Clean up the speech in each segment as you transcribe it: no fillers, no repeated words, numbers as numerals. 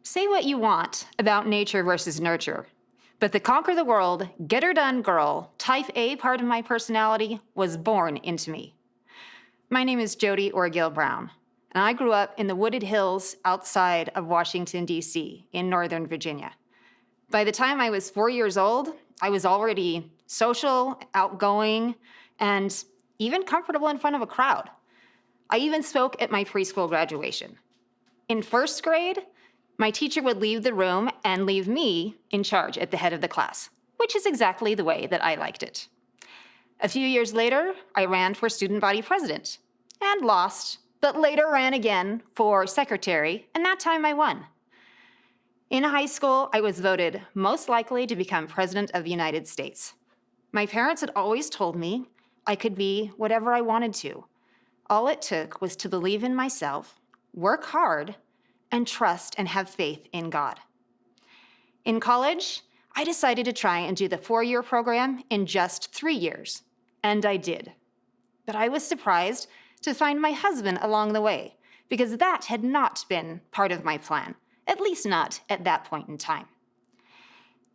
Say what you want about nature versus nurture, but the conquer the world, get her done girl, type A part of my personality was born into me. My name is Jodi Brown, and I grew up in the wooded hills outside of Washington, D.C. in Northern Virginia. By the time I was 4 years old, I was already social, outgoing, and even comfortable in front of a crowd. I even spoke at my preschool graduation. In first grade, my teacher would leave the room and leave me in charge at the head of the class, which is exactly the way that I liked it. A few years later, I ran for student body president and lost, but later ran again for secretary, and that time I won. In high school, I was voted most likely to become president of the United States. My parents had always told me I could be whatever I wanted to. All it took was to believe in myself, work hard, and trust and have faith in God. In college, I decided to try and do the 4-year program in just 3 years, and I did. But I was surprised to find my husband along the way, because that had not been part of my plan, at least not at that point in time.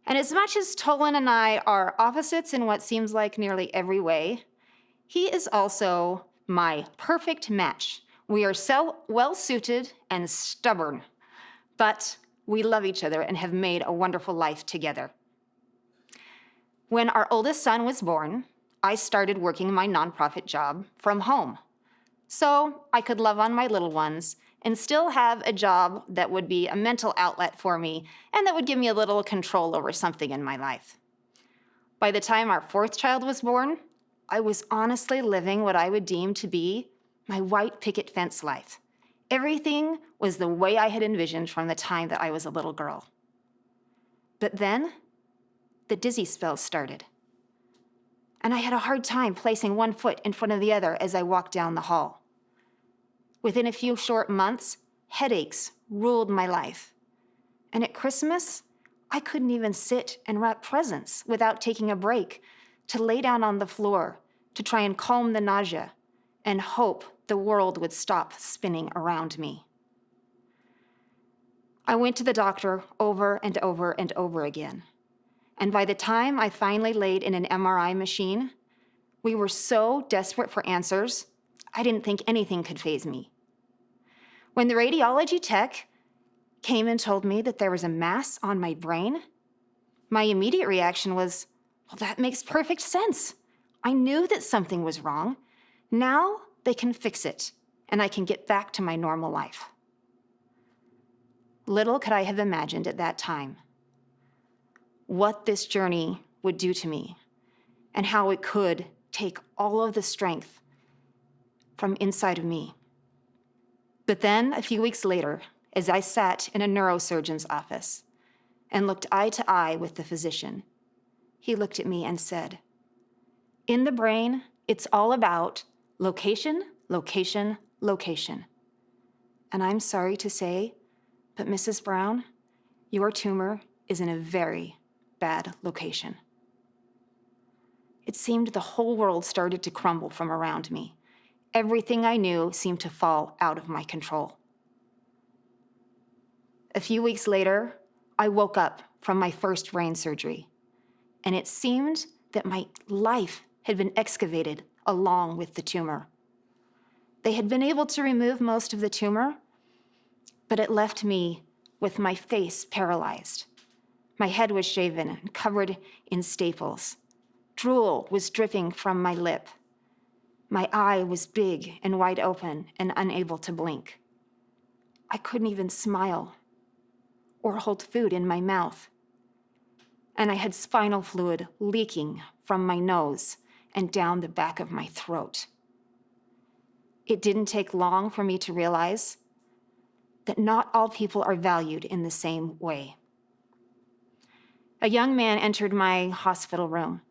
And as much as Tolan and I are opposites in what seems like nearly every way, he is also my perfect match. We are so well-suited and stubborn, but we love each other and have made a wonderful life together. When our oldest son was born, I started working my nonprofit job from home, so I could love on my little ones and still have a job that would be a mental outlet for me and that would give me a little control over something in my life. By the time our 4th child was born, I was honestly living what I would deem to be my white picket fence life. Everything was the way I had envisioned from the time that I was a little girl. But then, the dizzy spells started. And I had a hard time placing one foot in front of the other as I walked down the hall. Within a few short months, headaches ruled my life. And at Christmas, I couldn't even sit and wrap presents without taking a break to lay down on the floor to try and calm the nausea and hope the world would stop spinning around me. I went to the doctor over and over and over again. And by the time I finally laid in an MRI machine, we were so desperate for answers, I didn't think anything could faze me. When the radiology tech came and told me that there was a mass on my brain, my immediate reaction was, well, that makes perfect sense. I knew that something was wrong. Now they can fix it, and I can get back to my normal life. Little could I have imagined at that time what this journey would do to me and how it could take all of the strength from inside of me. But then, a few weeks later, as I sat in a neurosurgeon's office and looked eye to eye with the physician, he looked at me and said, "In the brain, it's all about location, location, location. And I'm sorry to say, but Mrs. Brown, your tumor is in a very bad location." It seemed the whole world started to crumble from around me. Everything I knew seemed to fall out of my control. A few weeks later, I woke up from my first brain surgery, and it seemed that my life had been excavated along with the tumor. They had been able to remove most of the tumor, but it left me with my face paralyzed. My head was shaven and covered in staples. Drool was dripping from my lip. My eye was big and wide open and unable to blink. I couldn't even smile or hold food in my mouth. And I had spinal fluid leaking from my nose and down the back of my throat. It didn't take long for me to realize that not all people are valued in the same way. A young man entered my hospital room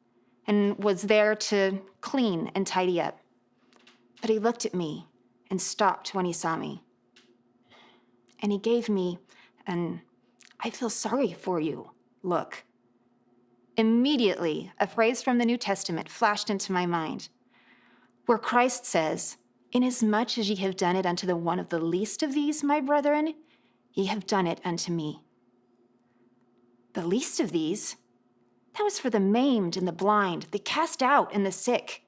and was there to clean and tidy up. But he looked at me and stopped when he saw me. And he gave me an "I feel sorry for you" look. Immediately, a phrase from the New Testament flashed into my mind, where Christ says, "Inasmuch as ye have done it unto the one of the least of these, my brethren, ye have done it unto me. The least of these? That was for the maimed and the blind, the cast out and the sick.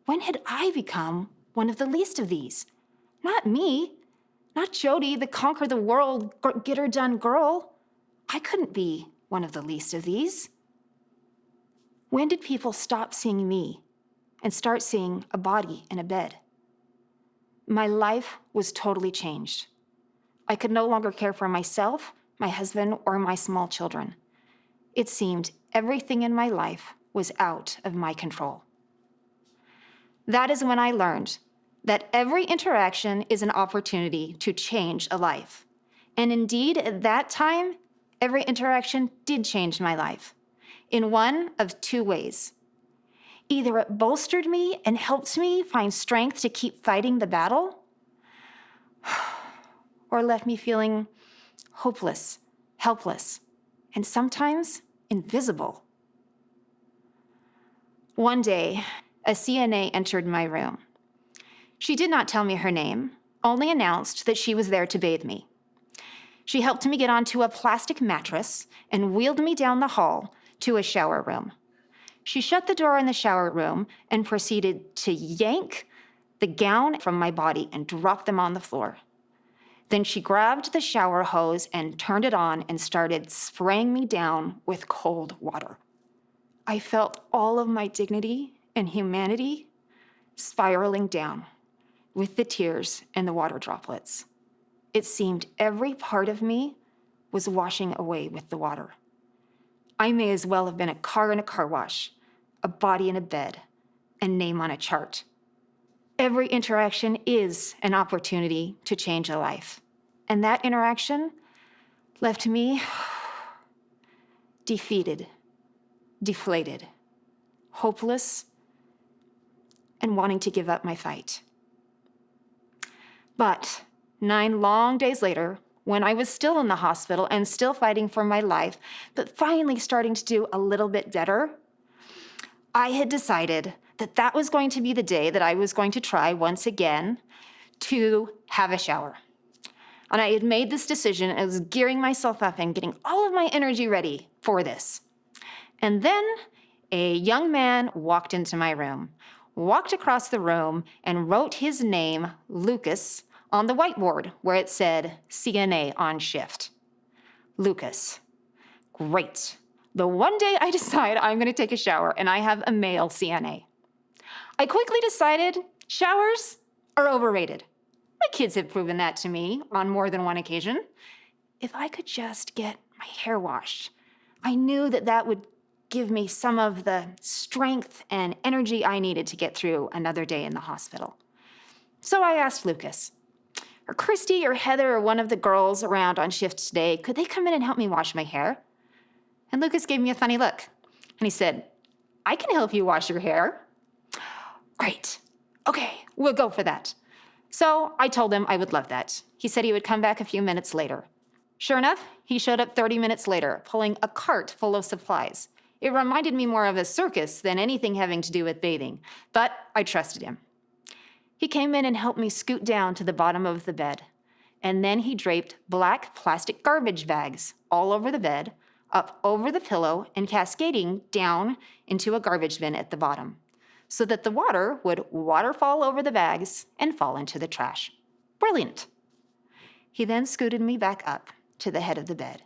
When had I become one of the least of these? Not me. Not Jodi, the conquer the world, get her done girl. I couldn't be one of the least of these. When did people stop seeing me and start seeing a body in a bed? My life was totally changed. I could no longer care for myself, my husband, or my small children. It seemed everything in my life was out of my control. That is when I learned that every interaction is an opportunity to change a life. And indeed, at that time, every interaction did change my life in one of two ways. Either it bolstered me and helped me find strength to keep fighting the battle, or left me feeling hopeless, helpless, and sometimes invisible. One day, a CNA entered my room. She did not tell me her name, only announced that she was there to bathe me. She helped me get onto a plastic mattress and wheeled me down the hall to a shower room. She shut the door in the shower room and proceeded to yank the gown from my body and drop them on the floor. Then she grabbed the shower hose and turned it on and started spraying me down with cold water. I felt all of my dignity and humanity spiraling down with the tears and the water droplets. It seemed every part of me was washing away with the water. I may as well have been a car in a car wash, a body in a bed, a name on a chart. Every interaction is an opportunity to change a life. And that interaction left me defeated, deflated, hopeless, and wanting to give up my fight. But 9 long days later, when I was still in the hospital and still fighting for my life, but finally starting to do a little bit better, I had decided that that was going to be the day that I was going to try once again to have a shower. And I had made this decision, and I was gearing myself up and getting all of my energy ready for this. And then a young man walked into my room, walked across the room, and wrote his name, Lucas, on the whiteboard where it said CNA on shift. Lucas. Great. The one day I decide I'm going to take a shower and I have a male CNA. I quickly decided showers are overrated. My kids have proven that to me on more than one occasion. If I could just get my hair washed, I knew that that would give me some of the strength and energy I needed to get through another day in the hospital. So I asked Lucas, or Christy or Heather or one of the girls around on shift today, could they come in and help me wash my hair? And Lucas gave me a funny look. And he said, I can help you wash your hair. Great. Okay, we'll go for that. So I told him I would love that. He said he would come back a few minutes later. Sure enough, he showed up 30 minutes later, pulling a cart full of supplies. It reminded me more of a circus than anything having to do with bathing, but I trusted him. He came in and helped me scoot down to the bottom of the bed. And then he draped black plastic garbage bags all over the bed, up over the pillow, and cascading down into a garbage bin at the bottom, so that the water would waterfall over the bags and fall into the trash. Brilliant. He then scooted me back up to the head of the bed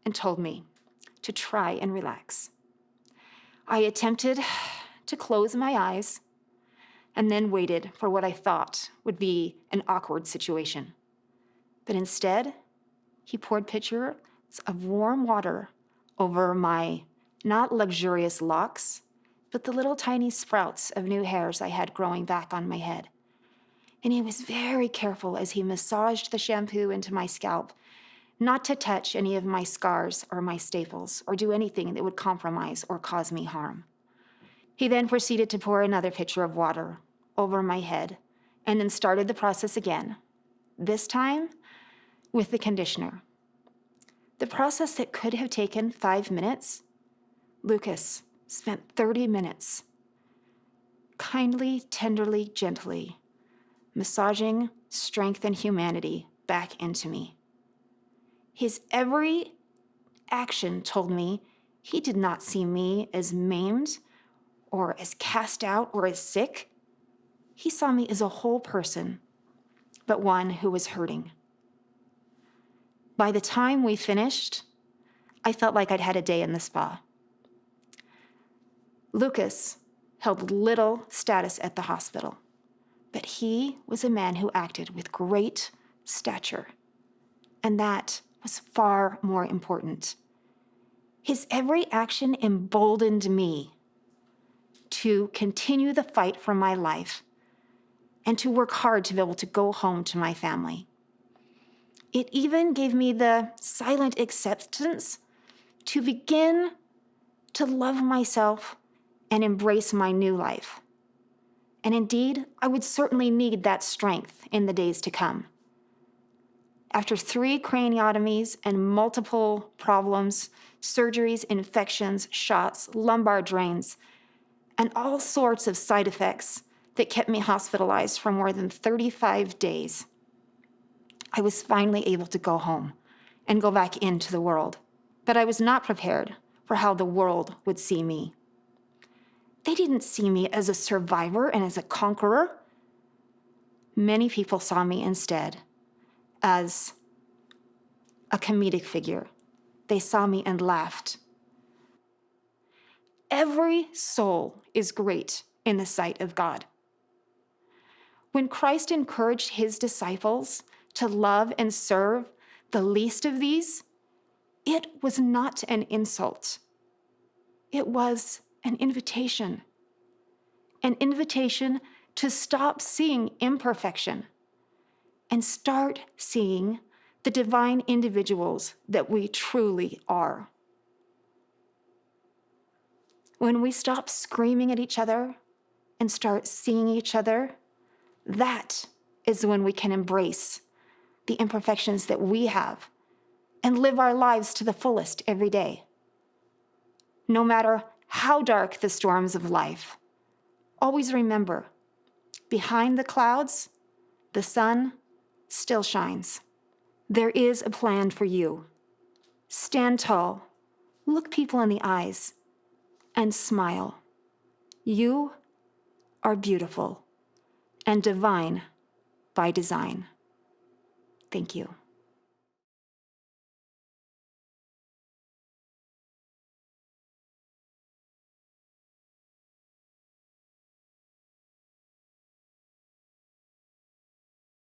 and told me to try and relax. I attempted to close my eyes and then waited for what I thought would be an awkward situation. But instead, he poured pitchers of warm water over my not luxurious locks, but the little tiny sprouts of new hairs I had growing back on my head. And he was very careful as he massaged the shampoo into my scalp, not to touch any of my scars or my staples or do anything that would compromise or cause me harm. He then proceeded to pour another pitcher of water over my head and then started the process again, this time with the conditioner. The process that could have taken 5 minutes, Lucas spent 30 minutes, kindly, tenderly, gently, massaging strength and humanity back into me. His every action told me he did not see me as maimed or as cast out or as sick. He saw me as a whole person, but one who was hurting. By the time we finished, I felt like I'd had a day in the spa. Lucas held little status at the hospital, but he was a man who acted with great stature, and that was far more important. His every action emboldened me to continue the fight for my life and to work hard to be able to go home to my family. It even gave me the silent acceptance to begin to love myself and embrace my new life. And indeed, I would certainly need that strength in the days to come. After 3 craniotomies and multiple problems, surgeries, infections, shots, lumbar drains, and all sorts of side effects that kept me hospitalized for more than 35 days, I was finally able to go home and go back into the world. But I was not prepared for how the world would see me. They didn't see me as a survivor and as a conqueror. Many people saw me instead as a comedic figure. They saw me and laughed. Every soul is great in the sight of God. When Christ encouraged his disciples to love and serve the least of these, it was not an insult. It was an invitation to stop seeing imperfection and start seeing the divine individuals that we truly are. When we stop screaming at each other and start seeing each other, that is when we can embrace the imperfections that we have and live our lives to the fullest every day. No matter how dark the storms of life, always remember, behind the clouds, the sun still shines. There is a plan for you. Stand tall, look people in the eyes, and smile. You are beautiful and divine by design. Thank you.